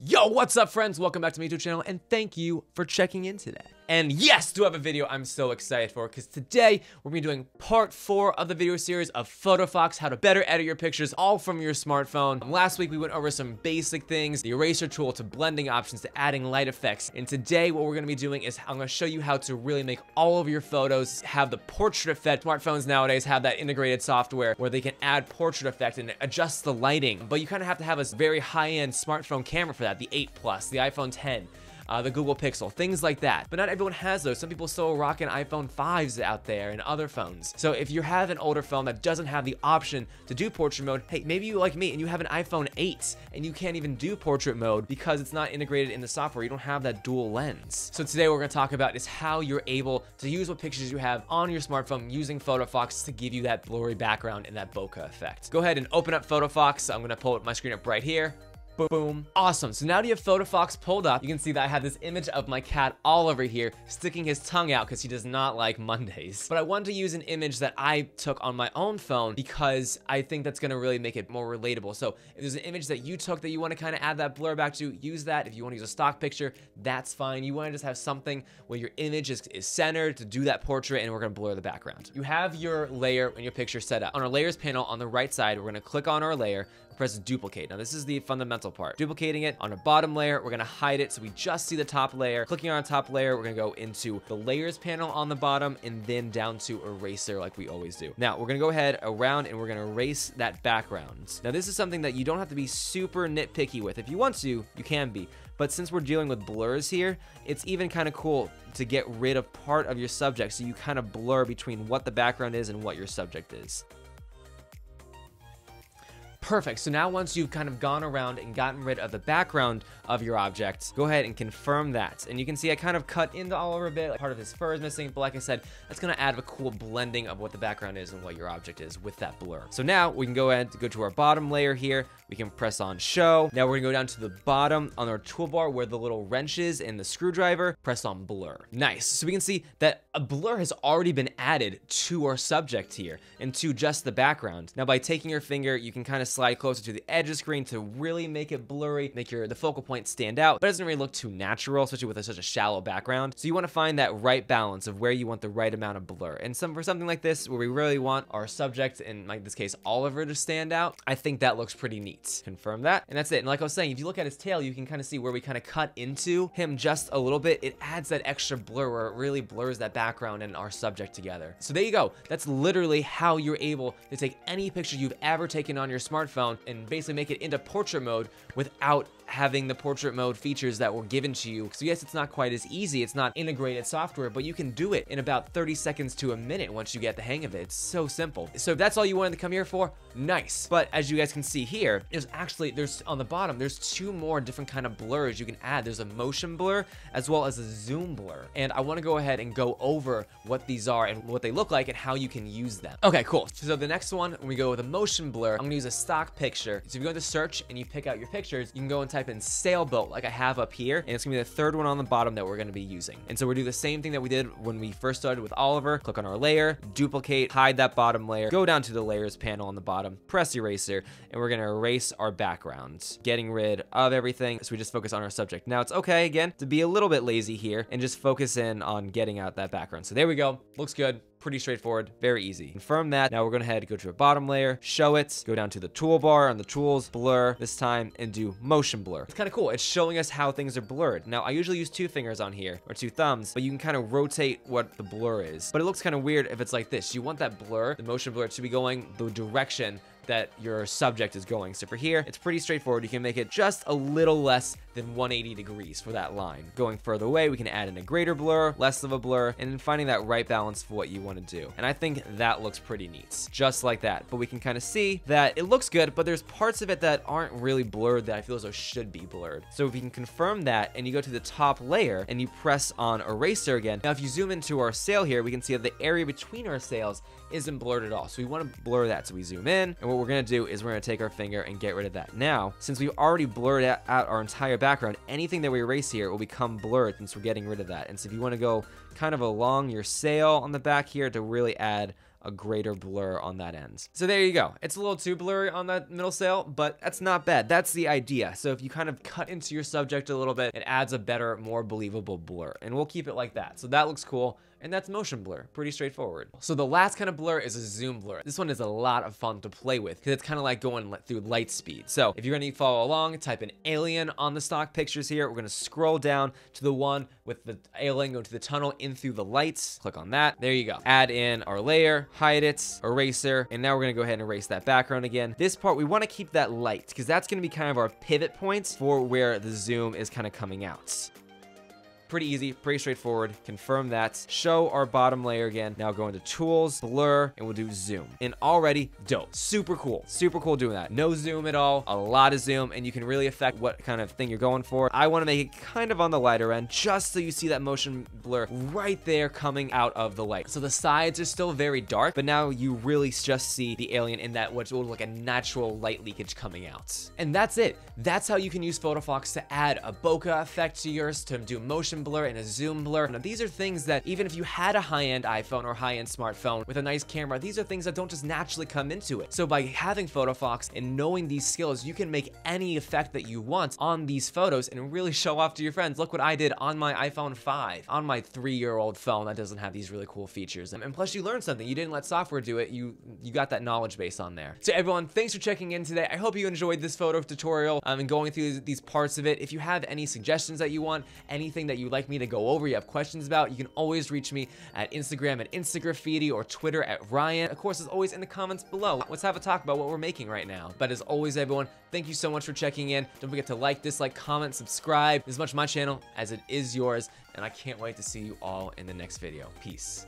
Yo, what's up, friends? Welcome back to my YouTube channel, and thank you for checking in today. And yes, do have a video I'm so excited for, because today we're gonna be doing part 4 of the video series of Photofox, how to better edit your pictures all from your smartphone. Last week we went over some basic things, the eraser tool to blending options to adding light effects. And today what we're gonna be doing is I'm gonna show you how to really make all of your photos have the portrait effect. Smartphones nowadays have that integrated software where they can add portrait effect and adjust the lighting, but you kind of have to have a very high-end smartphone camera for that, the 8 Plus, the iPhone 10. The Google Pixel, things like that. But not everyone has those. Some people still rocking iPhone 5s out there and other phones. So if you have an older phone that doesn't have the option to do portrait mode, hey, maybe you like me and you have an iPhone 8 and you can't even do portrait mode because it's not integrated in the software. You don't have that dual lens. So today what we're gonna talk about is how you're able to use what pictures you have on your smartphone using Photofox to give you that blurry background and that bokeh effect. Go ahead and open up Photofox. I'm gonna pull my screen up right here. Boom. Awesome. So now that you have Photofox pulled up, you can see that I have this image of my cat Oliver here sticking his tongue out because he does not like Mondays. But I wanted to use an image that I took on my own phone because I think that's going to really make it more relatable. So if there's an image that you took that you want to kind of add that blur back to, use that. If you want to use a stock picture, that's fine. You want to just have something where your image is centered to do that portrait, and we're going to blur the background. You have your layer and your picture set up. On our layers panel on the right side, we're going to click on our layer, press duplicate. Now this is the fundamental part. Duplicating it on a bottom layer, we're gonna hide it so we just see the top layer. Clicking on our top layer, we're gonna go into the layers panel on the bottom and then down to eraser like we always do. Now we're gonna go ahead around and we're gonna erase that background. Now this is something that you don't have to be super nitpicky with. If you want to, you can be. But since we're dealing with blurs here, it's even kind of cool to get rid of part of your subject so you kind of blur between what the background is and what your subject is. Perfect. So now once you've kind of gone around and gotten rid of the background of your object, go ahead and confirm that. And you can see I kind of cut into Oliver a bit, like part of his fur is missing, but like I said, that's going to add a cool blending of what the background is and what your object is with that blur. So now we can go ahead to go to our bottom layer here. We can press on show. Now we're gonna go down to the bottom on our toolbar where the little wrench is and the screwdriver, press on blur. Nice. So we can see that a blur has already been added to our subject here and to just the background. Now by taking your finger, you can kind of slide closer to the edge of the screen to really make it blurry, make the focal point stand out, but it doesn't really look too natural, especially with such a shallow background. So you want to find that right balance of where you want the right amount of blur. And for something like this, where we really want our subject, in like this case, Oliver, to stand out, I think that looks pretty neat. Confirm that, and that's it. And like I was saying, if you look at his tail, you can kind of see where we kind of cut into him just a little bit. It adds that extra blur where it really blurs that background and our subject together. So there you go. That's literally how you're able to take any picture you've ever taken on your smartphone and basically make it into portrait mode without having the portrait mode features that were given to you. So yes, it's not quite as easy. It's not integrated software, but you can do it in about 30 seconds to a minute once you get the hang of it. It's so simple. So if that's all you wanted to come here for, nice. But as you guys can see here, there's on the bottom, there's 2 more different kind of blurs you can add. There's a motion blur as well as a zoom blur. And I want to go ahead and go over what these are and what they look like and how you can use them. Okay, cool. So the next one, when we go with a motion blur, I'm gonna use a stock picture. So if you go to search and you pick out your pictures, you can go and type in sailboat like I have up here, and it's gonna be the 3rd one on the bottom that we're gonna be using. And so we're doing the same thing that we did when we first started with Oliver. Click on our layer, duplicate, hide that bottom layer, go down to the layers panel on the bottom, press eraser, and we're gonna erase our background, getting rid of everything. So we just focus on our subject. Now it's okay again to be a little bit lazy here and just focus in on getting out that background. So there we go. Looks good. Pretty straightforward, very easy. Confirm that. Now we're gonna head, go to a bottom layer, show it, go down to the toolbar on the tools, blur this time, and do motion blur. It's kind of cool. It's showing us how things are blurred. Now I usually use 2 fingers on here, or 2 thumbs, but you can kind of rotate what the blur is. But it looks kind of weird if it's like this. You want that blur, the motion blur, to be going the direction that your subject is going. So for here, it's pretty straightforward. You can make it just a little less than 180 degrees for that line. Going further away, we can add in a greater blur, less of a blur, and then finding that right balance for what you want to do. And I think that looks pretty neat, just like that. But we can kind of see that it looks good, but there's parts of it that aren't really blurred that I feel as though should be blurred. So if you can confirm that and you go to the top layer and you press on eraser again. Now, if you zoom into our sail here, we can see that the area between our sails isn't blurred at all. So we want to blur that. So we zoom in, and what we're going to do is we're going to take our finger and get rid of that. Now, since we've already blurred out our entire background, anything that we erase here will become blurred since we're getting rid of that. And so if you want to go kind of along your sail on the back here to really add a greater blur on that end. So there you go. It's a little too blurry on that middle sail, but that's not bad. That's the idea. So if you kind of cut into your subject a little bit, it adds a better, more believable blur, and we'll keep it like that. So that looks cool. And that's motion blur, pretty straightforward. So the last kind of blur is a zoom blur. This one is a lot of fun to play with because it's kind of like going through light speed. So if you're gonna follow along, type in alien on the stock pictures here. We're gonna scroll down to the one with the alien going to the tunnel in through the lights. Click on that. There you go. Add in our layer, hide it, eraser, and now we're gonna go ahead and erase that background again. This part, we wanna keep that light because that's gonna be kind of our pivot points for where the zoom is kind of coming out. Pretty easy, pretty straightforward. Confirm that. Show our bottom layer again. Now go into tools, blur, and we'll do zoom. And already dope. Super cool doing that. No zoom at all, a lot of zoom, and you can really affect what kind of thing you're going for. I want to make it kind of on the lighter end, just so you see that motion blur right there coming out of the light. So the sides are still very dark, but now you really just see the alien in that what will look like a natural light leakage coming out. And that's it. That's how you can use Photofox to add a bokeh effect to yours, to do motion blur and a zoom blur. Now these are things that even if you had a high-end iPhone or high-end smartphone with a nice camera, these are things that don't just naturally come into it. So by having Photofox and knowing these skills, you can make any effect that you want on these photos and really show off to your friends. Look what I did on my iPhone 5, on my 3-year-old phone that doesn't have these really cool features. And plus you learned something. You didn't let software do it. You got that knowledge base on there. So everyone, thanks for checking in today. I hope you enjoyed this photo tutorial and going through these parts of it. If you have any suggestions that you want, anything that you'd like me to go over, you have questions about, you can always reach me at Instagram at Instagraffiti or Twitter at Ryan. Of course, as always, in the comments below. Let's have a talk about what we're making right now. But as always, everyone, thank you so much for checking in. Don't forget to like, dislike, comment, subscribe. As much my channel as it is yours, and I can't wait to see you all in the next video. Peace.